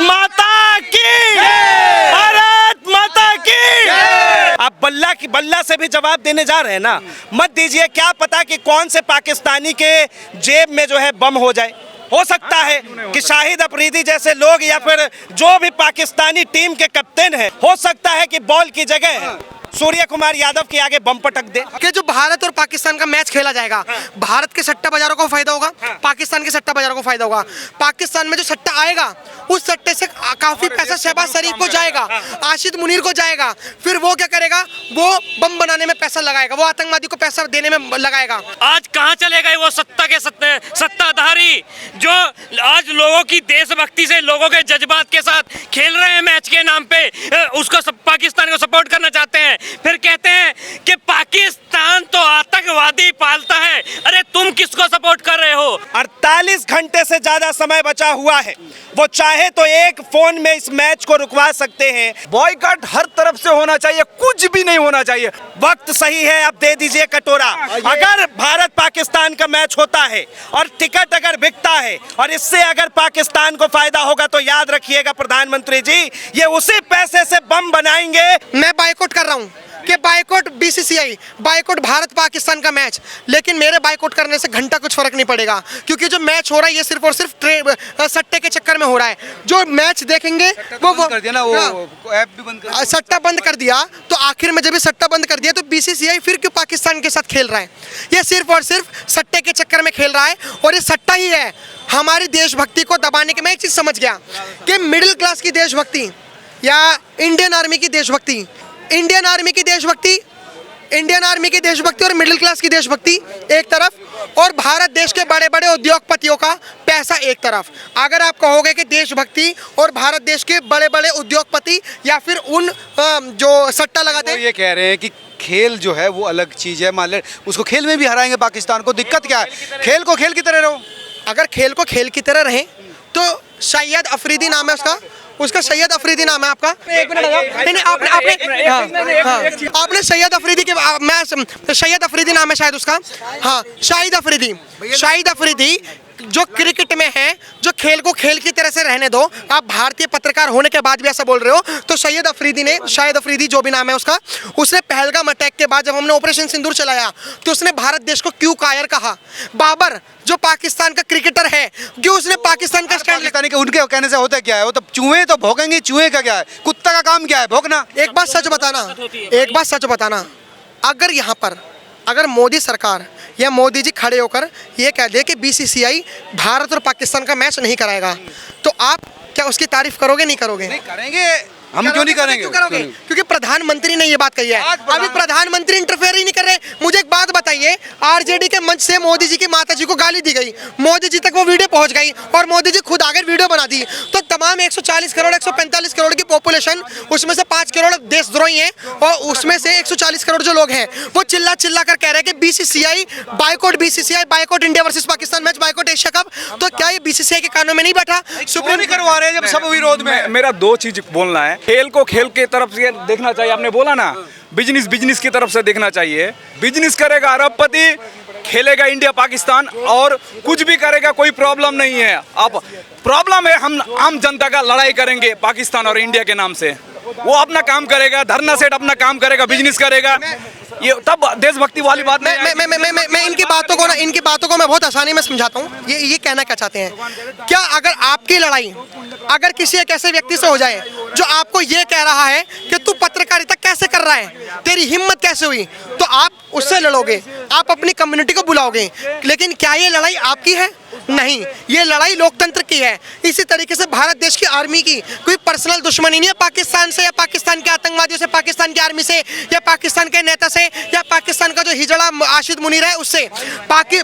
माता की, भारत माता की। आप बल्ला से भी जवाब देने जा रहे हैं ना, मत दीजिए। क्या पता कि कौन से पाकिस्तानी के जेब में जो है बम हो जाए। हो सकता है कि शाहिद अफरीदी जैसे लोग या फिर जो भी पाकिस्तानी टीम के कैप्टन हैं, हो सकता है कि बॉल की जगह सूर्य कुमार यादव के आगे बम पटक दे। कि जो भारत और पाकिस्तान का मैच खेला जाएगा, भारत के सट्टा बाजारों को फायदा होगा, पाकिस्तान के सट्टा बाजारों को फायदा होगा। पाकिस्तान में जो सट्टा आएगा उस सट्टे से काफी पैसा शहबाज शरीफ को जाएगा, आशिद मुनीर को जाएगा। फिर वो क्या करेगा, वो बम बनाने में पैसा लगाएगा, वो आतंकवादी को पैसा देने में लगाएगा। आज कहाँ चले गए वो सत्ताधारी जो आज लोगों की देशभक्ति से, लोगों के जज्बात के साथ खेल रहे हैं मैच के नाम पे, उसको पाकिस्तान को सपोर्ट करना चाहते हैं। फिर कहते हैं कि पाकिस्तान तो आतंकवादी पालता है। अरे तुम किसको सपोर्ट कर रहे हो? 48 घंटे से ज्यादा समय बचा हुआ है। वो चाहे तो एक फोन में इस मैच को रुकवा सकते हैं। बॉयकॉट हर तरफ से होना चाहिए, कुछ भी नहीं होना चाहिए। वक्त सही है, अब दे दीजिए कटोरा। अगर भारत पाकिस्तान का मैच होता है और टिकट अगर बिकता है और इससे अगर पाकिस्तान को फायदा होगा तो याद रखिएगा प्रधानमंत्री जी, ये उसी पैसे से बम बनाएंगे। मैं बाइकआउट कर रहा हूँ कि boycott BCCI, boycott Bharat Pakistan का मैच, लेकिन मेरे बाइकआउट करने से घंटा कुछ फर्क नहीं पड़ेगा, क्योंकि जो मैच हो रहा है ये सिर्फ और सिर्फ सट्टे के चक्कर में हो रहा है। जो मैच देखेंगे वो कर दिया ना, वो ऐप भी बंद कर दिया, सट्टा बंद कर दिया। तो आखिर में जब ये सट्टा बंद कर दिया तो बीसीसीआई फिर क्यों पाकिस्तान के साथ खेल रहा है? ये सिर्फ और सिर्फ सट्टे के चक्कर में खेल रहा है, और ये सट्टा ही है हमारी देशभक्ति को दबाने के। मैं एक चीज समझ गया कि मिडिल क्लास की देशभक्ति या इंडियन आर्मी की देशभक्ति, इंडियन आर्मी की देशभक्ति और मिडिल क्लास की देशभक्ति एक तरफ, और भारत देश के बड़े बड़े उद्योगपतियों का पैसा एक तरफ। अगर आप कहोगे कि देशभक्ति और भारत देश के बड़े बड़े उद्योगपति या फिर उन जो सट्टा लगाते हैं, ये कह रहे हैं कि खेल जो है वो अलग चीज है। मान ले उसको खेल में भी हराएंगे पाकिस्तान को, दिक्कत क्या है? खेल को खेल की तरह रहो। अगर खेल को खेल की तरह रहे तो सैयद अफरीदी नाम है उसका सैयद अफरीदी नाम है आपका। एक मिनट, नहीं आपने सैयद अफरीदी के, मैं सैयद अफरीदी नाम है शायद उसका, हाँ शाहिद अफरीदी जो क्रिकेट में है, जो खेल को खेल की तरह से रहने दो। आप भारतीय पत्रकार होने के बाद भी ऐसा बोल रहे हो। तो शाहिद अफरीदी जो भी नाम है उसका, उसने पहलगाम अटैक के बाद जब हमने ऑपरेशन सिंदूर चलाया तो उसने भारत देश को क्यों कायर कहा? बाबर जो पाकिस्तान का क्रिकेटर है, क्यों उसने पाकिस्तान का स्टैंड? उनके कहने से होता क्या है? वो तो चूहे तो भौंकेंगे, चूहे का क्या है? कुत्ता का काम क्या है? भौंकना। एक बात सच बताना, अगर यहाँ पर अगर मोदी सरकार या मोदी जी खड़े होकर ये कह दे कि बीसीसीआई भारत और पाकिस्तान का मैच नहीं कराएगा, तो आप क्या उसकी तारीफ करोगे? नहीं करोगे? नहीं करेंगे। हम क्यों नहीं करेंगे? क्यों करोगे? क्योंकि प्रधानमंत्री ने ये बात कही है। अभी प्रधानमंत्री इंटरफेयर ही नहीं कर रहे। मुझे एक बात बताइए, आरजेडी के मंच से मोदी जी की माता जी को गाली दी गई, मोदी जी तक वो वीडियो पहुंच गई और मोदी जी खुद आगे वीडियो बना दी। तो तमाम 140 करोड़ 145 करोड़ की पॉपुलेशन, उसमें से 5 करोड़ देशद्रोही हैं, और उसमें से 140 करोड़ जो लोग हैं वो चिल्ला कर कह रहे हैं कि BCCI boycott India versus Pakistan match, boycott Asia cup. तो क्या ये बीसीसीआई के कानून में नहीं बैठा? सुप्रीम करवा रहे हैं जब सब विरोध में। मेरा 2 चीज बोलना है। खेल को खेल के तरफ से देखना चाहिए। आपने बोला ना, बिजनेस की तरफ से देखना चाहिए। बिजनेस करेगा अरबपति, खेलेगा इंडिया पाकिस्तान, और कुछ भी करेगा कोई प्रॉब्लम नहीं है। अब प्रॉब्लम है हम आम जनता का लड़ाई करेंगे पाकिस्तान और इंडिया के नाम से। वो अपना काम करेगा, धरना सेठ अपना काम करेगा, बिजनेस करेगा, ये तब देशभक्ति वाली बात नहीं। मैं इनकी बातों को मैं बहुत आसानी में समझाता हूँ। ये कहना क्या चाहते हैं? क्या अगर आपकी लड़ाई अगर किसी एक ऐसे व्यक्ति से हो जाए जो आपको ये कह रहा है कि तू पत्रकारिता कैसे कर रहा है, तेरी हिम्मत कैसे हुई, तो आप उससे लड़ोगे, आप अपनी कम्युनिटी को बुलाओगे। लेकिन क्या ये लड़ाई आपकी है? नहीं, ये लड़ाई लोकतंत्र की है। इसी तरीके से भारत देश की आर्मी की कोई पर्सनल दुश्मनी नहीं है पाकिस्तान से, या पाकिस्तान के आतंकवादियों से, पाकिस्तान की आर्मी से, या पाकिस्तान के नेता से, या पाकिस्तान का जो हिजड़ा आशिद मुनीर है उससे।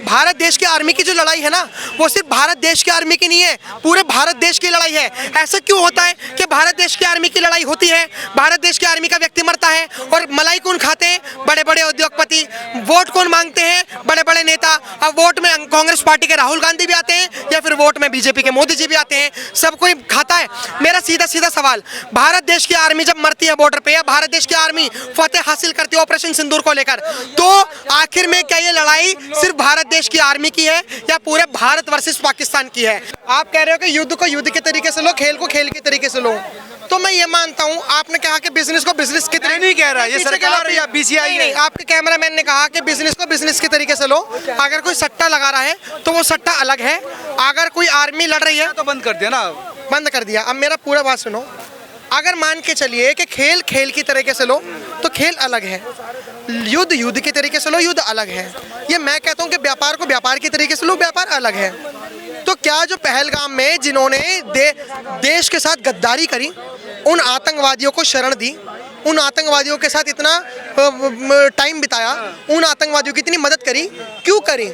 भारत देश की आर्मी की जो लड़ाई है ना, वो सिर्फ भारत देश की आर्मी की नहीं है, पूरे भारत देश की लड़ाई है। ऐसा क्यों होता है कि भारत देश की आर्मी की लड़ाई होती है, भारत देश की आर्मी का व्यक्ति मरता है। और मलाई कौन खाते हैं? बड़े बड़े उद्योगपति। वोट कौन मांगते हैं? बड़े बड़े नेता। अब वोट में कांग्रेस पार्टी के राहुल गांधी भी आते हैं या फिर वोट में बीजेपी के मोदी जी भी आते हैं, सब कोई खाता है। मेरा सीधा सीधा सवाल, भारत देश की आर्मी जब मरती है बॉर्डर पे, या भारत देश की आर्मी फतेह हासिल करती है ऑपरेशन सिंदूर को लेकर, तो आखिर में क्या ये लड़ाई सिर्फ भारत देश की आर्मी की है या पूरे भारत वर्सेस पाकिस्तान की है? आप कह रहे हो कि युद्ध को युद्ध के तरीके से लो, खेल को खेल के तरीके से लो, तो मैं ये मानता हूँ। आपने कहा कि बिजनेस को बिजनेस के तरीके, नहीं कह रहा, ये सरकार या बीसीआई है। नहीं, आपके कैमरामैन ने कहा कि बिजनेस को बिजनेस के तरीके से लो। अगर कोई सट्टा लगा रहा है तो वो सट्टा अलग है, अगर कोई आर्मी लड़ रही है तो बंद कर दिया ना, बंद कर दिया। अब मेरा पूरा बात सुनो, अगर मान के चलिए कि खेल खेल की तरीके से लो तो खेल अलग है, युद्ध युद्ध के तरीके से लो, युद्ध अलग है। ये मैं कहता हूँ कि व्यापार को व्यापार के तरीके से लो, व्यापार अलग है। तो क्या जो पहलगाम में जिन्होंने देश के साथ गद्दारी करी, उन आतंकवादियों को शरण दी, उन आतंकवादियों के साथ इतना टाइम बिताया, उन आतंकवादियों की इतनी मदद करी, क्यों करी?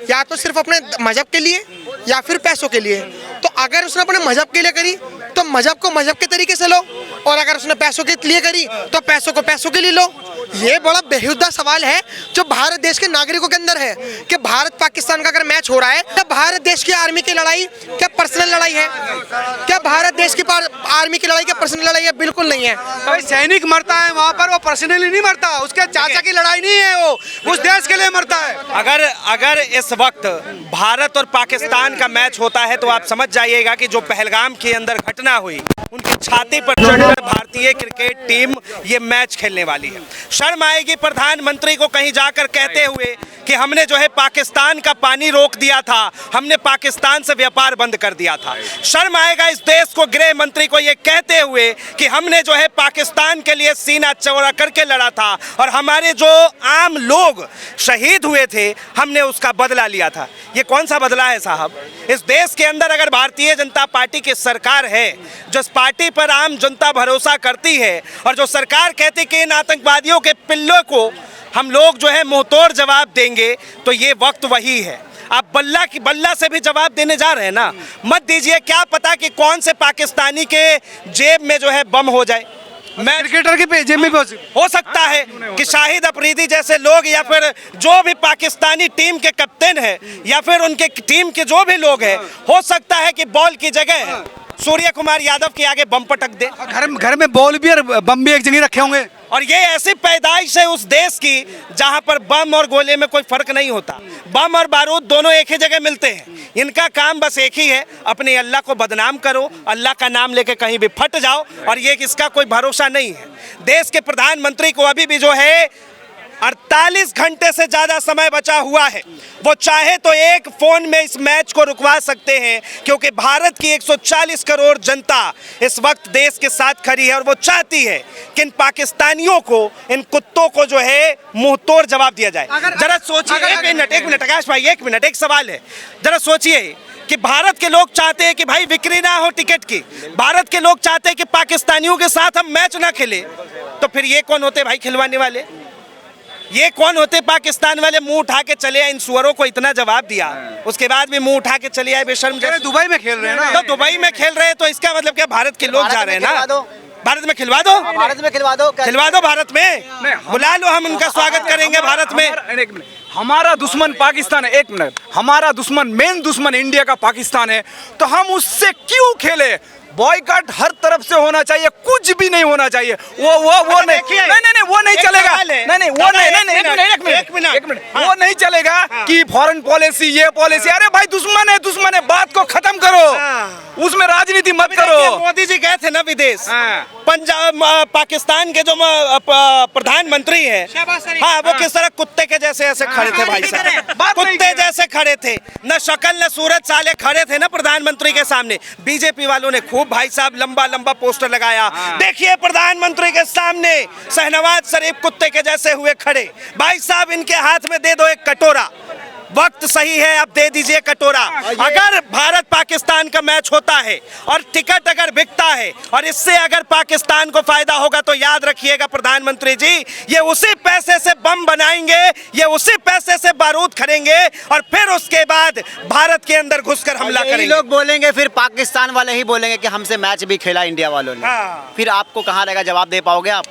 या तो सिर्फ अपने मजहब के लिए या फिर पैसों के लिए। तो अगर उसने अपने मजहब के लिए करी तो मजहब को मजहब के तरीके से लो, और अगर उसने पैसों के लिए करी तो पैसों को पैसों के लिए लो। ये बड़ा बेहुदा सवाल है जो भारत देश के नागरिकों के अंदर है कि भारत पाकिस्तान का अगर मैच हो रहा है, क्या भारत देश की आर्मी की लड़ाई क्या पर्सनल लड़ाई है? क्या भारत देश की आर्मी की लड़ाई क्या पर्सनल लड़ाई है? बिल्कुल नहीं है। भाई सैनिक मरता है वहाँ पर, वो पर्सनली नहीं मरता, उसके चाचा की लड़ाई नहीं है, वो उस देश के लिए मरता है। अगर इस वक्त भारत और पाकिस्तान का मैच होता है तो आप समझ जाइएगा कि जो पहलगाम के अंदर घटना हुई, उनकी छाती पर चढ़कर भारतीय क्रिकेट टीम ये मैच खेलने वाली है। शर्म आएगी प्रधानमंत्री को कहीं जाकर कहते हुए कि हमने जो है पाकिस्तान का पानी रोक दिया था, हमने पाकिस्तान से व्यापार बंद कर दिया था। शर्म आएगा इस देश को, गृह मंत्री को ये कहते हुए कि हमने जो है पाकिस्तान के लिए सीना चौड़ा करके लड़ा था और हमारे जो आम लोग शहीद हुए थे हमने उसका बदला लिया था। ये कौन सा बदला है साहब? इस देश के अंदर अगर भारतीय जनता पार्टी की सरकार है, जिस पार्टी पर आम जनता भरोसा करती है, और जो सरकार कहती कि इन आतंकवादियों के पिल्लों को हम लोग जो है मुंहतोड़ जवाब देंगे, तो ये वक्त वही है। आप बल्ला से भी जवाब देने जा रहे हैं ना, मत दीजिए। क्या पता कि कौन से पाकिस्तानी के जेब में जो है बम हो जाए। मैं क्रिकेटर के जेब में हो सकता है कि शाहिद अफरीदी जैसे लोग या फिर जो भी पाकिस्तानी टीम के कैप्टन है या फिर उनके टीम के जो भी लोग हैं, हो सकता है कि बॉल की जगह सूर्य कुमार यादव के आगे बम पटक दे। घर में बॉल भी और बम भी एक जगह रखे होंगे। और ये ऐसी पैदाइश है उस देश की जहां पर बम और गोले में कोई फर्क नहीं होता। बम और बारूद दोनों एक ही जगह मिलते हैं। इनका काम बस एक ही है, अपने अल्लाह को बदनाम करो, अल्लाह का नाम लेके कहीं भी फट जाओ, और ये इसका कोई भरोसा नहीं है। देश के प्रधानमंत्री को अभी भी जो है 48 घंटे से ज्यादा समय बचा हुआ है। वो चाहे तो एक फोन में इस मैच को रुकवा सकते हैं, क्योंकि भारत की 140 करोड़ जनता इस वक्त देश के साथ खड़ी है और वो चाहती है कि इन पाकिस्तानियों को, इन कुत्तों को जो है मुंहतोड़ जवाब दिया जाए। जरा सोचिए, एक मिनट आकाश भाई, एक मिनट, एक सवाल है। जरा सोचिए कि भारत के लोग चाहते हैं कि भाई बिक्री ना हो टिकट की, भारत के लोग चाहते हैं कि पाकिस्तानियों के साथ हम मैच ना खेले, तो फिर ये कौन होते भाई खिलवाने वाले? ये कौन होते पाकिस्तान वाले? मुंह उठा के चले आए, इन सुअरों को इतना जवाब दिया, उसके बाद भी मुंह उठा के चले आए बेशर्म। दुबई में खेल रहे हैं ना, तो दुबई में खेल रहे हैं, तो इसका मतलब क्या भारत के लोग जा रहे हैं ना? भारत में खिलवा दो, भारत में खिलवा दो, खिलवा दो भारत में, बुला लो, हम उनका स्वागत करेंगे भारत में। एक मिनट, हमारा दुश्मन पाकिस्तान है, एक मिनट, हमारा दुश्मन, मेन दुश्मन इंडिया का पाकिस्तान है, तो हम उससे क्यों खेले? बॉयकॉट हर तरफ से होना चाहिए, कुछ भी नहीं होना चाहिए। वो नहीं वो नहीं चलेगा। नहीं वो नहीं, एक मिनट, वो नहीं चलेगा कि फॉरेन पॉलिसी, ये पॉलिसी। अरे भाई दुश्मन है, बात को खत्म करो, उसमें राजनीति मत करो। मोदी जी गए थे ना विदेश, पंजाब पाकिस्तान के जो प्रधानमंत्री है, हाँ, वो किस तरह कुत्ते के जैसे ऐसे खड़े थे भाई साहब, कुत्ते जैसे खड़े थे, न शक्ल न सूरत, साले खड़े थे ना प्रधानमंत्री के सामने। बीजेपी वालों ने खूब भाई साहब लंबा लंबा पोस्टर लगाया, देखिए प्रधानमंत्री के सामने शहनवाज शरीफ कुत्ते के जैसे हुए खड़े। भाई साहब इनके हाथ में दे दो एक कटोरा, वक्त सही है, अब दे दीजिए कटोरा। अगर भारत पाकिस्तान का मैच होता है और टिकट अगर बिकता है और इससे अगर पाकिस्तान को फायदा होगा तो याद रखिएगा प्रधानमंत्री जी, ये उसी पैसे से बम बनाएंगे, ये उसी पैसे से बारूद खरीदेंगे और फिर उसके बाद भारत के अंदर घुसकर हमला यही करेंगे। लोग बोलेंगे, फिर पाकिस्तान वाले ही बोलेंगे कि हमसे मैच भी खेला इंडिया वालों ने। हाँ। फिर आपको कहाँ रहेगा, जवाब दे पाओगे आप?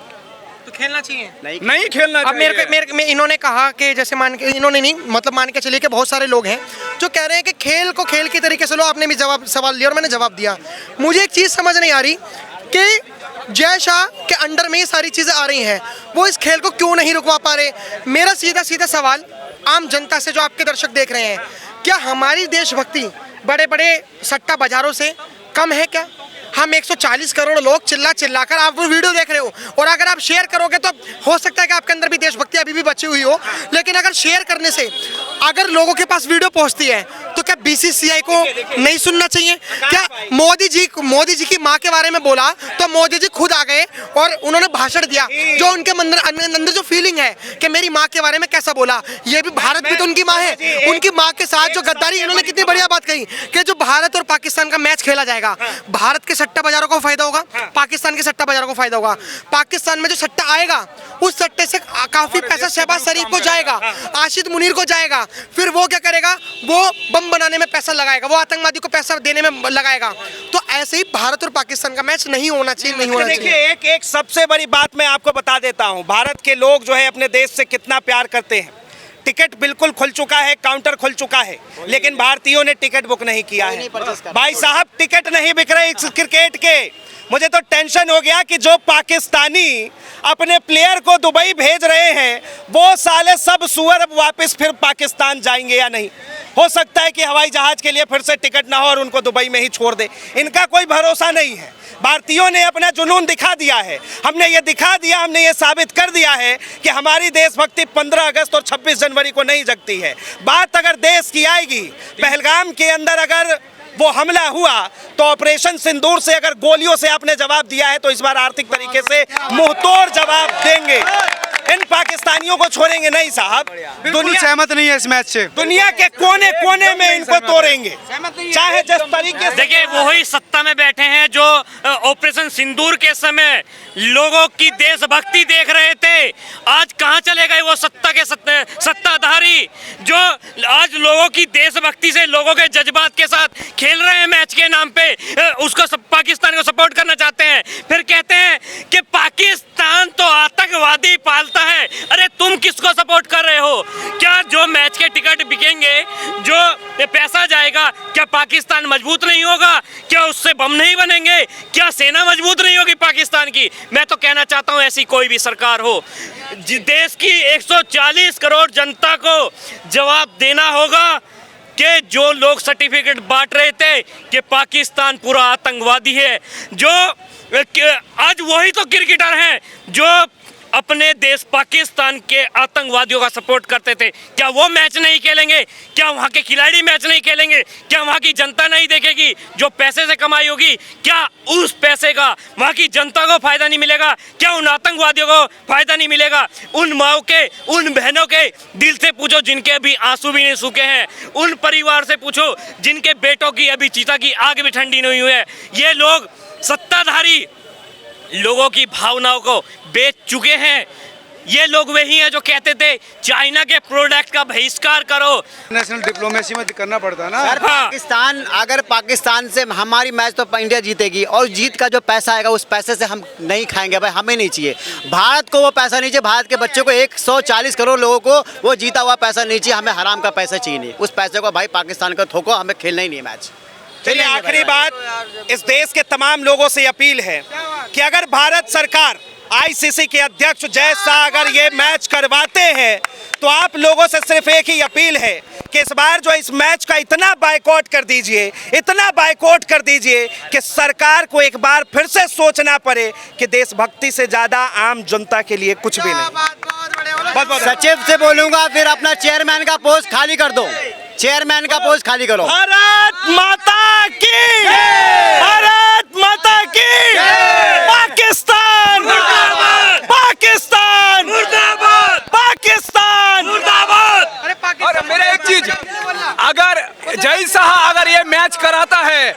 तो खेलना चाहिए। नहीं खेलना अब मेरे इन्होंने कहा कि जैसे मान के, इन्होंने नहीं मतलब मान के चलिए कि बहुत सारे लोग हैं जो कह रहे हैं कि खेल को खेल के तरीके से लो। आपने भी सवाल लिया और मैंने जवाब दिया। मुझे एक चीज़ समझ नहीं आ रही कि जय शाह के अंडर में ये सारी चीज़ें आ रही हैं, वो इस खेल को क्यों नहीं रुकवा पा रहे। मेरा सीधा सीधा सवाल आम जनता से, जो आपके दर्शक देख रहे हैं, क्या हमारी देशभक्ति बड़े बड़े सट्टा बाजारों से कम है क्या? हम 140 करोड़ लोग चिल्ला चिल्लाकर, आप वो वीडियो देख रहे हो और अगर आप शेयर करोगे तो हो सकता है कि आपके अंदर भी देशभक्ति अभी भी बची हुई हो, लेकिन अगर शेयर करने से अगर लोगों के पास वीडियो पहुंचती है तो क्या बीसीसीआई को नहीं सुनना चाहिए? क्या मोदी जी की मां के बारे में बोला तो मोदी जी खुद आ गए और उन्होंने भाषण दिया, जो उनके अंदर जो फीलिंग है कि मेरी माँ के बारे में कैसा बोला। ये भी भारत भी तो उनकी माँ है, उनकी माँ के साथ जो गद्दारी, इन्होंने कितनी बढ़िया बात कही कि जो भारत और पाकिस्तान का मैच खेला जाएगा, भारत के सट्टा बाजारों को फायदा होगा, पाकिस्तान के सट्टा बाजारों को फायदा होगा। पाकिस्तान में जो सट्टा आएगा उस सट्टे से काफी पैसा शहबाज शरीफ को जाएगा, आशिद मुनीर को जाएगा, फिर वो क्या करेगा, वो बम बनाने में पैसा लगाएगा, वो आतंकवादी को पैसा देने में लगाएगा। तो ऐसे ही भारत और पाकिस्तान का मैच नहीं होना चाहिए, नहीं होना चाहिए। देखिए एक सबसे बड़ी बात मैं आपको बता देता हूं, भारत के लोग जो है अपने देश से कितना प्यार करते हैं। टिकट बिल्कुल खुल चुका है, काउंटर खुल चुका है, लेकिन भारतीयों ने टिकट बुक नहीं किया है। भाई साहब टिकट नहीं बिक रहे इस क्रिकेट के। मुझे तो टेंशन हो गया कि जो पाकिस्तानी अपने प्लेयर को दुबई भेज रहे हैं वो साले सब सुअर अब वापस फिर पाकिस्तान जाएंगे या नहीं। हो सकता है कि हवाई जहाज के लिए फिर से टिकट ना हो और उनको दुबई में ही छोड़ दे, इनका कोई भरोसा नहीं है। भारतीयों ने अपना जुनून दिखा दिया है, हमने ये दिखा दिया, हमने ये साबित कर दिया है कि हमारी देशभक्ति 15 अगस्त और 26 जनवरी को नहीं जगती है। बात अगर देश की आएगी, पहलगाम के अंदर अगर वो हमला हुआ तो ऑपरेशन सिंदूर से अगर गोलियों से आपने जवाब दिया है तो इस बार आर्थिक तरीके से मुंहतोड़ जवाब देंगे। इन पाकिस्तानियों को छोड़ेंगे नहीं साहब। बिल्कुल सहमत नहीं है इस मैच से। दुनिया के कोने कोने में इनको तोड़ेंगे, चाहे जिस तरीके से। देखिए वही सत्ता में बैठे हैं जो ऑपरेशन सिंदूर के समय लोगों की देशभक्ति देख रहे थे। आज कहां चले गए वो सत्ताधारी जो आज लोगों की देशभक्ति से, लोगों के जज्बात के साथ खेल रहे हैं मैच के नाम पे, उसको पाकिस्तान को सपोर्ट करना चाहते हैं। फिर कहते हैं कि पाकिस्तान तो आतंकवादी पालता है। अरे तुम किसको सपोर्ट कर रहे हो? क्या जो मैच के टिकट बिकेंगे, जो पैसा जाएगा, क्या पाकिस्तान मजबूत नहीं होगा? क्या उससे बम नहीं बनेंगे? क्या सेना मजबूत नहीं होगी पाकिस्तान की? मैं तो कहना चाहता हूं ऐसी कोई भी सरकार हो, देश की 140 करोड़ जनता को जवाब देना होगा कि जो लोग सर्टिफिकेट बांट रहे थे कि पाकिस्तान पूरा आतंकवादी है, जो आज वही तो क्रिकेटर हैं जो अपने देश पाकिस्तान के आतंकवादियों का सपोर्ट करते थे। क्या वो मैच नहीं खेलेंगे? क्या वहाँ के खिलाड़ी मैच नहीं खेलेंगे? क्या वहाँ की जनता नहीं देखेगी? जो पैसे से कमाई होगी, क्या उस पैसे का वहाँ की जनता को फायदा नहीं मिलेगा? क्या उन आतंकवादियों को फायदा नहीं मिलेगा? उन माओ के, उन बहनों के दिल से पूछो जिनके अभी आंसू भी नहीं सूखे हैं, उन परिवार से पूछो जिनके बेटों की अभी चीता की आग भी ठंडी नहीं हुई है। ये लोग सत्ताधारी लोगों की भावनाओं को बेच चुके हैं। ये लोग वही हैं जो कहते थे चाइना के प्रोडक्ट का बहिष्कार करो। नेशनल डिप्लोमेसी में करना पड़ता है ना। सर पाकिस्तान, अगर पाकिस्तान से हमारी मैच तो इंडिया जीतेगी और जीत का जो पैसा आएगा उस पैसे से हम नहीं खाएंगे भाई, हमें नहीं चाहिए। भारत को वो पैसा नहीं चाहिए, भारत के बच्चों को 140 करोड़ लोगों को वो जीता हुआ पैसा नहीं चाहिए, हमें हराम का पैसा चाहिए नहीं। उस पैसे को भाई पाकिस्तान को ठोको, हमें खेलना ही नहीं मैच। चलिए आखिरी बात, इस देश के तमाम लोगों से अपील है कि अगर भारत सरकार, आईसीसी के अध्यक्ष जय शाह अगर ये मैच करवाते हैं तो आप लोगों से सिर्फ एक ही अपील है कि इस बार जो इस मैच का इतना बायकॉट कर दीजिए, इतना बायकॉट कर दीजिए कि सरकार को एक बार फिर से सोचना पड़े कि देशभक्ति से ज्यादा आम जनता के लिए कुछ भी नहीं। सचिव से बोलूंगा फिर अपना चेयरमैन का पोस्ट खाली कर दो, चेयरमैन का पोस्ट खाली करो। भारत माता की, भारत माता की, पाकिस्तान मुर्दाबाद, पाकिस्तान मुर्दाबाद, पाकिस्तान मुर्दाबाद। और मेरा एक चीज शाह अगर ये मैच कराता है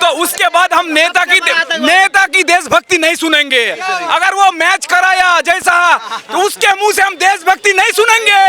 तो उसके बाद हम नेता की देशभक्ति नहीं सुनेंगे। अगर वो मैच कराया जय शाह तो उसके मुंह से हम देशभक्ति नहीं सुनेंगे।